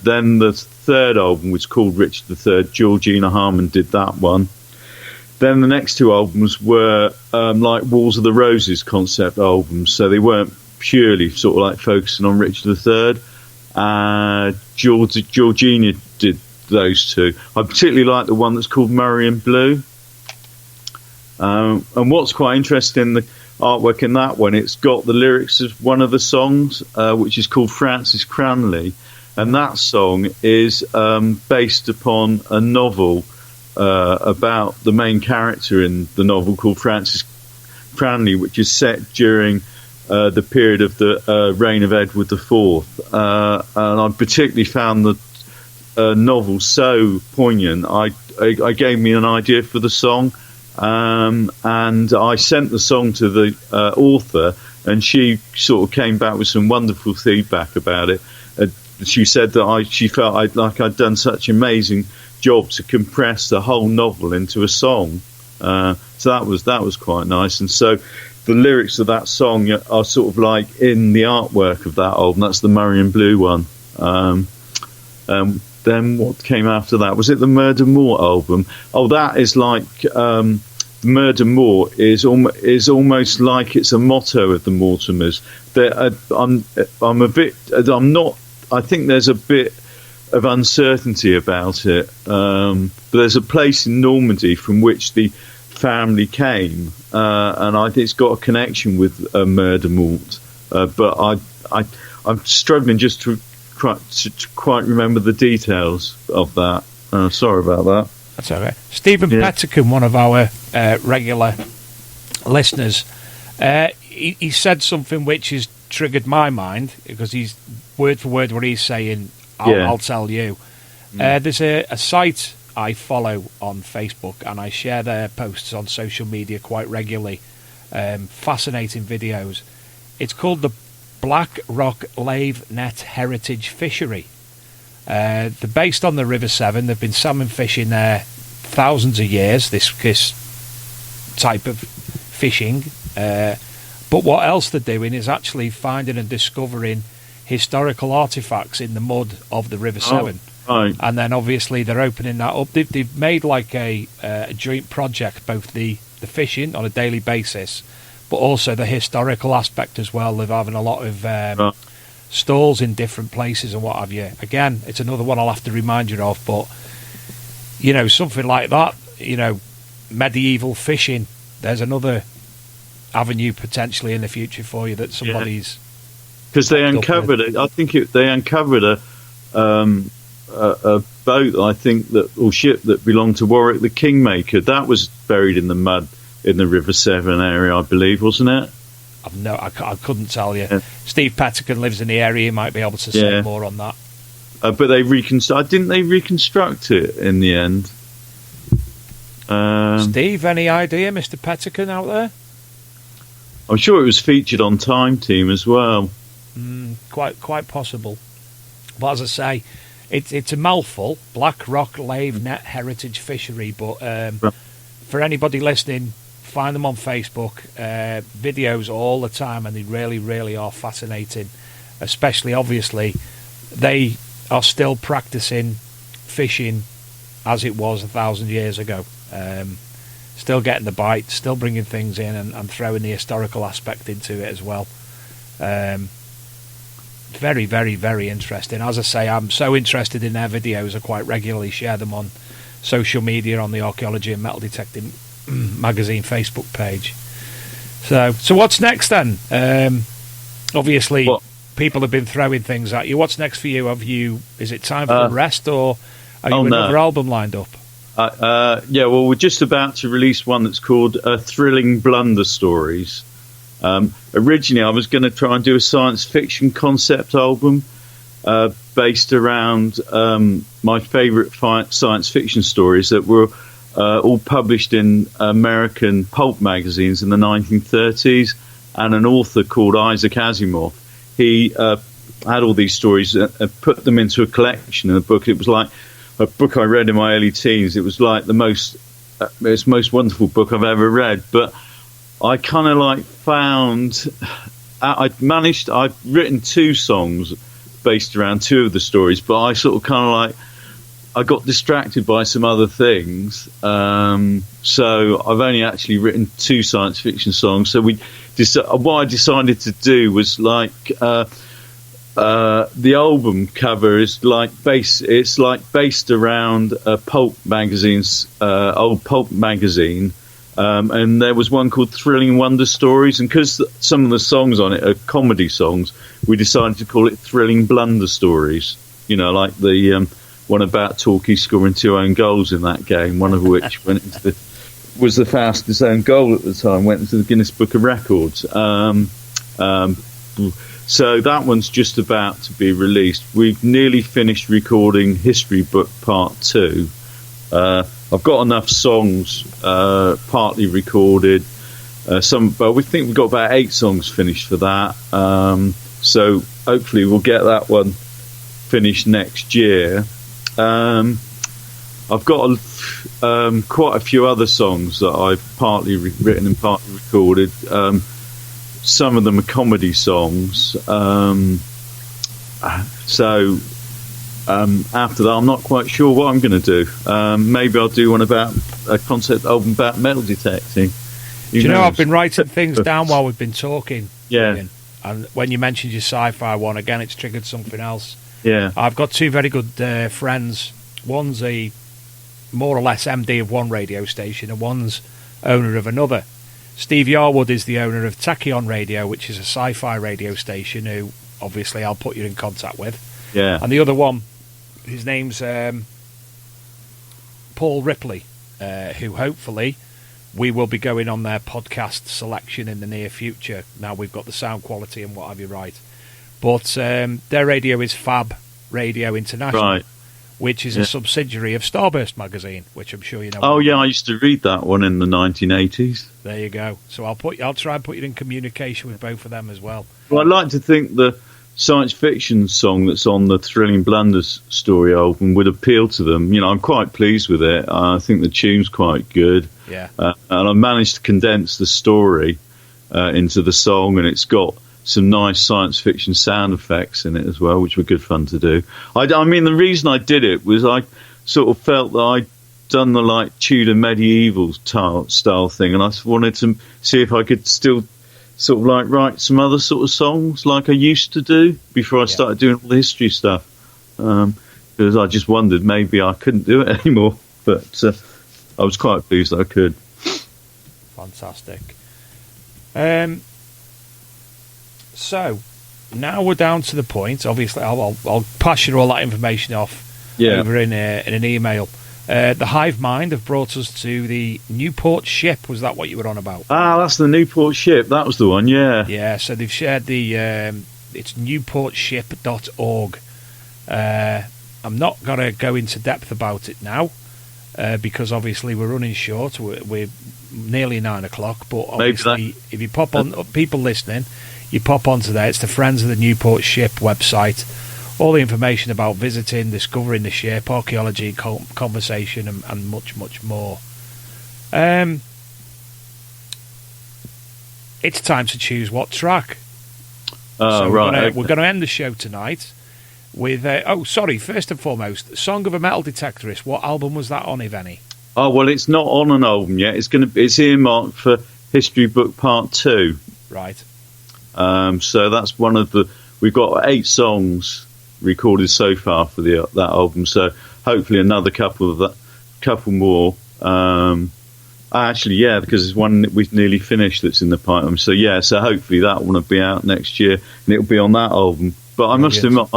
S3: Then the third album was called Richard III. Georgina Harmon did that one. Then the next 2 albums were like Walls of the Roses concept albums, so they weren't purely sort of focusing on Richard III. Georgina did those 2. I particularly like the one that's called Murray and Blue. And what's quite interesting in the artwork in that one, it's got the lyrics of one of the songs, which is called Francis Cranley, and that song is based upon a novel about the main character in the novel called Francis Cranley, which is set during the period of the reign of Edward IV. And I particularly found the novel so poignant. I gave me an idea for the song, and I sent the song to the author, and she sort of came back with some wonderful feedback about it. She said that she felt I'd done such an amazing job to compress the whole novel into a song. So that was quite nice. And so the lyrics of that song are sort of in the artwork of that album. That's the Murray and Blue one. Then what came after that? Was it the Murder More album? Oh, that is Murder More is almost like it's a motto of the Mortimers. I think there's a bit of uncertainty about it. But there's a place in Normandy from which the family came, and I think it's got a connection with Murder Mort. But I'm struggling just to quite remember the details of that. Sorry about that.
S1: That's all right. Stephen Petticombe, one of our regular listeners, he said something which has triggered my mind, because he's word for word what he's saying. I'll tell you. There's a site I follow on Facebook, and I share their posts on social media quite regularly. Fascinating videos. It's called the Black Rock Lave Net Heritage Fishery. They're based on the River Severn. They've been salmon fishing there thousands of years, this type of fishing. But what else they're doing is actually finding and discovering historical artefacts in the mud of the River Severn.
S3: Right.
S1: And then obviously they're opening that up. They've made like a joint project, both the fishing on a daily basis, but also the historical aspect as well. They're having a lot of stalls in different places and what have you. Again, it's another one I'll have to remind you of, but you know, something like that, you know, medieval fishing, there's another avenue potentially in the future for you that somebody's...
S3: Because they uncovered it. I think they uncovered a boat, I think, or ship that belonged to Warwick the Kingmaker. That was buried in the mud in the River Severn area, I believe, wasn't it?
S1: I couldn't tell you. Yeah. Steve Pettican lives in the area. He might be able to say more on that.
S3: But they didn't they reconstruct it in the end?
S1: Steve, any idea, Mr. Pettican out there?
S3: I'm sure it was featured on Time Team as well.
S1: Quite possible. But as I say, it's a mouthful. Black Rock Lave Net Heritage Fishery. But for anybody listening, find them on Facebook. Videos all the time, and they really, really are fascinating. Especially, obviously, they are still practicing fishing as it was 1,000 years ago. Still getting the bite, still bringing things in, and throwing the historical aspect into it as well. Very, very, very interesting. As I say, I'm so interested in their videos. I quite regularly share them on social media, on the Archaeology and Metal Detecting magazine Facebook page. So what's next then? Obviously, people have been throwing things at you. What's next for you? Is it time for rest, or are you another album lined up?
S3: Well, we're just about to release one that's called Thrilling Blunder Stories. Originally, I was going to try and do a science fiction concept album based around my favourite science fiction stories that were all published in American pulp magazines in the 1930s, and an author called Isaac Asimov. He had all these stories and put them into a collection in a book. It was like a book I read in my early teens. It was like the most wonderful book I've ever read. But I kind of like I've written 2 songs based around 2 of the stories, but I sort of kind of like, I got distracted by some other things. So I've only actually written 2 science fiction songs. So what I decided to do was like, the album cover is based around pulp magazines, old pulp magazine, and there was one called Thrilling Wonder Stories, and because some of the songs on it are comedy songs, we decided to call it Thrilling Blunder Stories. You know, like the one about Torquay scoring 2 own goals in that game, one of which was the fastest own goal at the time, went into the Guinness Book of Records. So that one's just about to be released. We've nearly finished recording History Book Part 2. I've got enough songs partly recorded. But we think we've got about 8 songs finished for that. So hopefully we'll get that one finished next year. I've got quite a few other songs that I've partly written and partly recorded. Some of them are comedy songs. After that, I'm not quite sure what I'm going to do. Maybe I'll do one about a concept album about metal detecting.
S1: Do you know, I've been writing things down while we've been talking.
S3: Yeah.
S1: Ian, and when you mentioned your sci-fi one, again, it's triggered something else.
S3: Yeah.
S1: I've got 2 very good friends. One's a more or less MD of one radio station, and one's owner of another. Steve Yarwood is the owner of Tachyon Radio, which is a sci-fi radio station, who obviously I'll put you in contact with.
S3: Yeah.
S1: And the other one, his name's Paul Ripley, who hopefully we will be going on their podcast selection in the near future. Now we've got the sound quality and what have you right. But their radio is Fab Radio International,
S3: right,
S1: which is a subsidiary of Starburst magazine, which I'm sure you know.
S3: Oh yeah, I used to read that one in the 1980s.
S1: There you go. So I'll try and put you in communication with both of them as well.
S3: Well, I'd like to think the science fiction song that's on the Thrilling Blunders story album would appeal to them. You know, I'm quite pleased with it. I think the tune's quite good.
S1: Yeah.
S3: And I managed to condense the story into the song, and it's got some nice science fiction sound effects in it as well, which were good fun to do. I mean, the reason I did it was I sort of felt that I'd done the like Tudor medieval style thing, and I wanted to see if I could still sort of like write some other sort of songs like I used to do before I started doing all the history stuff. Because I just wondered maybe I couldn't do it anymore, but I was quite pleased that I could.
S1: Fantastic. So now we're down to the point. Obviously, I'll pass you all that information off over in an email. The Hive Mind have brought us to the Newport ship. Was that what you were on about?
S3: Ah, that's the Newport ship. That was the one, yeah.
S1: Yeah, so they've shared the... it's newportship.org. I'm not going to go into depth about it now because obviously we're running short. We're nearly 9 o'clock, but obviously if you pop on... People listening, you pop onto there. It's the Friends of the Newport Ship website. All the information about visiting, discovering the ship, archaeology, conversation, and much, much more. It's time to choose what track. So we're going to end the show tonight with... first and foremost, Song of a Metal Detectorist. What album was that on, if any?
S3: Oh, well, it's not on an album yet. It's earmarked for History Book Part 2.
S1: Right.
S3: So that's one of the... We've got 8 songs recorded so far for that album, so hopefully another couple more. Actually, yeah, because there's one that we've nearly finished that's in the pipeline. So yeah, so hopefully that one will be out next year, and it'll be on that album. But I must admit,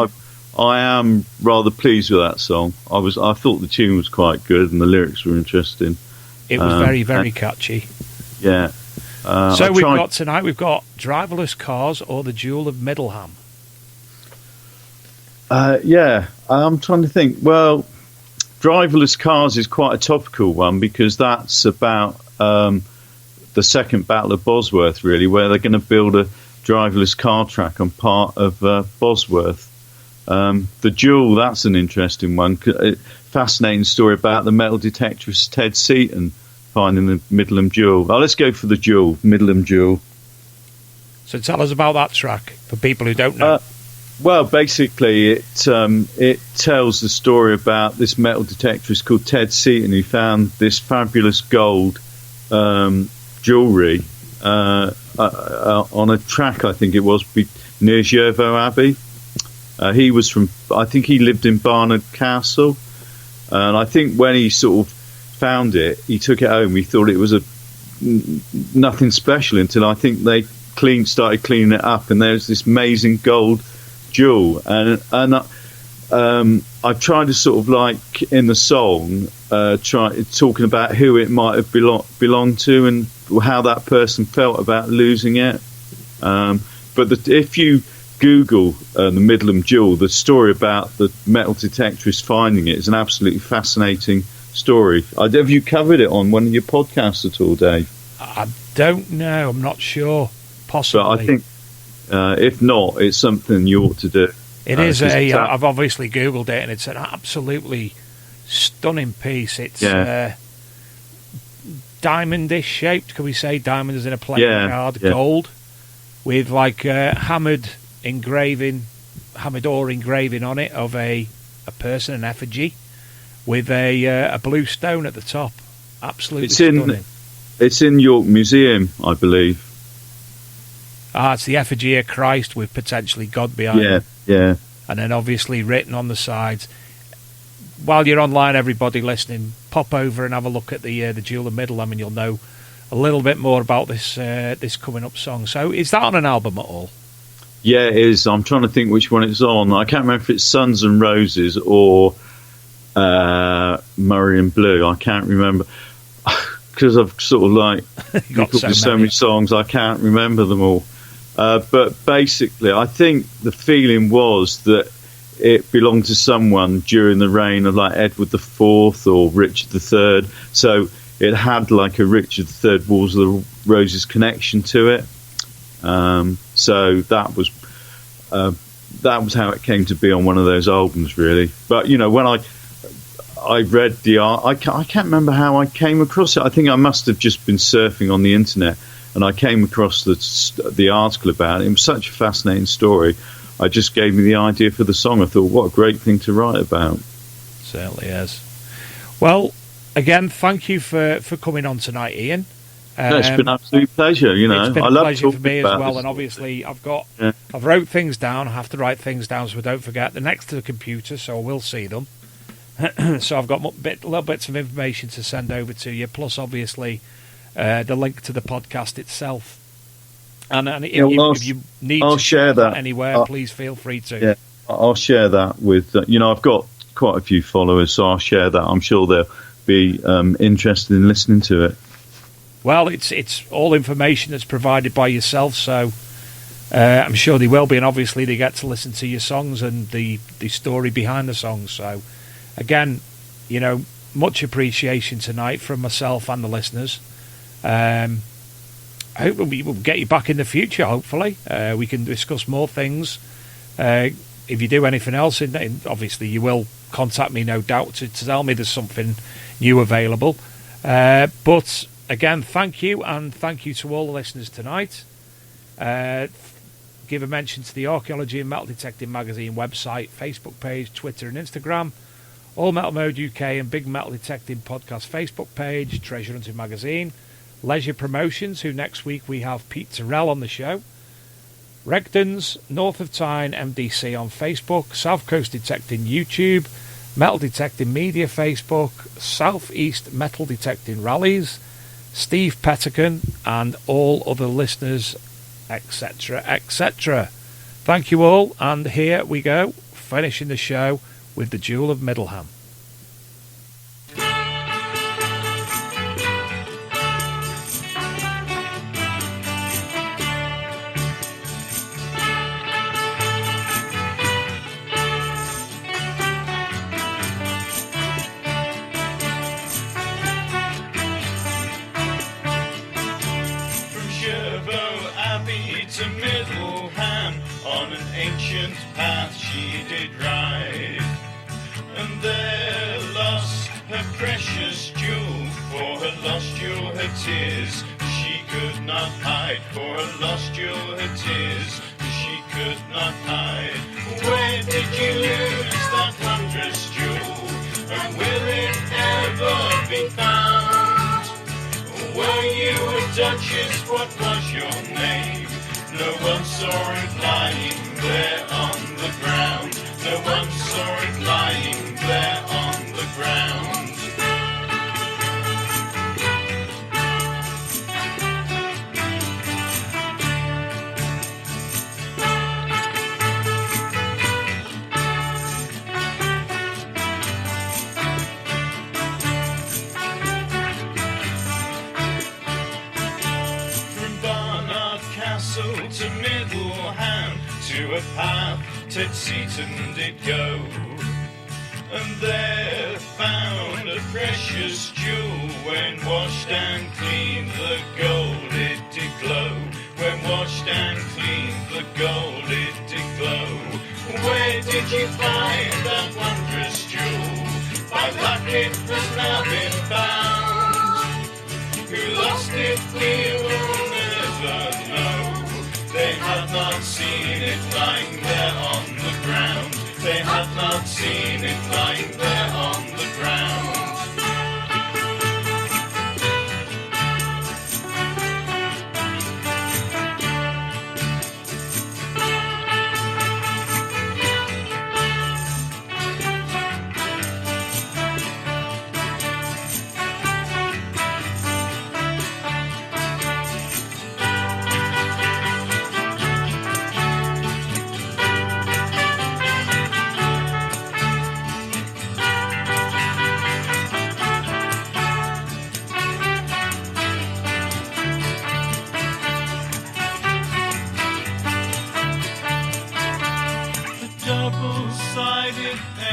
S3: I am rather pleased with that song. I thought the tune was quite good and the lyrics were interesting.
S1: It was very, very catchy.
S3: Yeah.
S1: So we've got Driverless Cars or the Jewel of Middleham.
S3: I'm trying to think. Well, Driverless Cars is quite a topical one because that's about the second Battle of Bosworth, really, where they're going to build a driverless car track on part of Bosworth. The Jewel, that's an interesting one. Fascinating story about the metal detectorist Ted Seaton finding the Middleham Jewel. Oh, let's go for the Jewel, Middleham Jewel.
S1: So tell us about that track for people who don't know.
S3: Well, basically, it tells the story about this metal detectorist called Ted Seaton who found this fabulous gold jewellery on a track, I think it was, near Jervaux Abbey. He lived in Barnard Castle, and I think when he sort of found it, he took it home. He thought it was nothing special until I think they started cleaning it up, and there's this amazing gold jewel, and I've tried to sort of like in the song talking about who it might have belonged to and how that person felt about losing it. But if you Google the Middleham Jewel, the story about the metal detectorist finding it is an absolutely fascinating story. Have you covered it on one of your podcasts at all, Dave?
S1: I don't know. I'm not sure. Possibly.
S3: But I think if not, it's something you ought to do.
S1: It is I've obviously Googled it, and it's an absolutely stunning piece. It's diamondish shaped. Can we say diamond is in a playing card? Gold with like hammered ore engraving on it of a person, an effigy, with a blue stone at the top. Absolutely stunning.
S3: It's in York Museum, I believe.
S1: It's the effigy of Christ with potentially God behind it.
S3: Yeah.
S1: And then obviously written on the sides. While you're online, everybody listening, pop over and have a look at the Jewel of Middleham, and you'll know a little bit more about this coming up song. So is that on an album at all?
S3: Yeah, it is. I'm trying to think which one it's on. I can't remember if it's Suns and Roses or Murray and Blue. I can't remember. Because I've sort of like got so many songs, I can't remember them all. But basically, I think the feeling was that it belonged to someone during the reign of like Edward the Fourth or Richard the Third. So it had like a Richard the Third Wars of the Roses connection to it. So that was how it came to be on one of those albums, really. But you know, when I read the art, I can't remember how I came across it. I think I must have just been surfing on the internet, and I came across the article about it. It was such a fascinating story. It just gave me the idea for the song. I thought, what a great thing to write about.
S1: Certainly is. Well, again, thank you for coming on tonight, Ian.
S3: No, it's been an absolute pleasure. You know,
S1: it's been
S3: I
S1: a
S3: love
S1: pleasure for
S3: talking
S1: me as
S3: about
S1: well.
S3: this.
S1: And obviously, I've wrote things down. I have to write things down so I don't forget. They're next to the computer, so I will see them. So I've got little bits of information to send over to you. Plus, obviously, the link to the podcast itself. And if you need
S3: I'll
S1: to
S3: share that
S1: anywhere, please feel free to.
S3: Yeah, I'll share that with. I've got quite a few followers, so I'll share that. I'm sure they'll be interested in listening to it.
S1: Well, it's all information that's provided by yourself, so I'm sure they will be, and obviously they get to listen to your songs and the story behind the songs. So, again, much appreciation tonight from myself and the listeners. I hope we will get you back in the future, hopefully. We can discuss more things. If you do anything else, obviously you will contact me, no doubt, to tell me there's something new available. But, again, thank you, and thank you to all the listeners tonight. Give a mention to the Archaeology and Metal Detecting Magazine website, Facebook page, Twitter and Instagram, All Metal Mode UK and Big Metal Detecting Podcast Facebook page, Treasure Hunting Magazine, Leisure Promotions, who next week we have Pete Terrell on the show, Regdon's, North of Tyne MDC on Facebook, South Coast Detecting YouTube, Metal Detecting Media Facebook, Southeast Metal Detecting Rallies, Steve Pettican, and all other listeners, etc., etc. Thank you all, and here we go, finishing the show with the Jewel of Middleham.
S4: To Middleham on an ancient path she did ride, and there lost her precious jewel. For her lost jewel her tears she could not hide. For her lost jewel her tears she could not hide. Where did you lose that wondrous jewel, and will it ever be found? Were you a duchess? What was your name? No one saw it lying there on the ground. No one saw it lying there on the ground. To Middleham, to a path Ted Seaton did go, and there found a precious jewel. When washed and cleaned, the gold it did glow. When washed and cleaned, the gold it did glow. Where did you find that wondrous jewel? By luck it has now been found. Who lost it we will never know. They had not seen it lying there on the ground. They had not seen it lying there on the ground.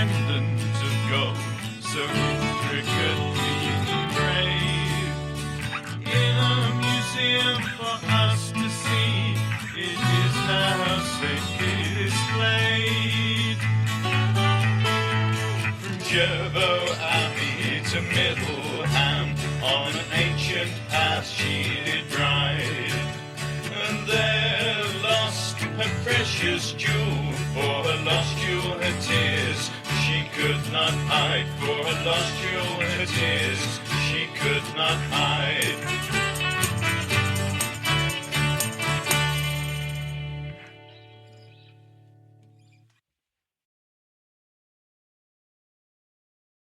S4: pendant of gold, so intricately engraved. In a museum for us to see, it is now safely displayed. From Jervo Abbey to Middleham, on an ancient path she did ride, and there lost her precious jewel. For her lost jewel her tears she could not hide. For her lost jewel her tears she could not hide.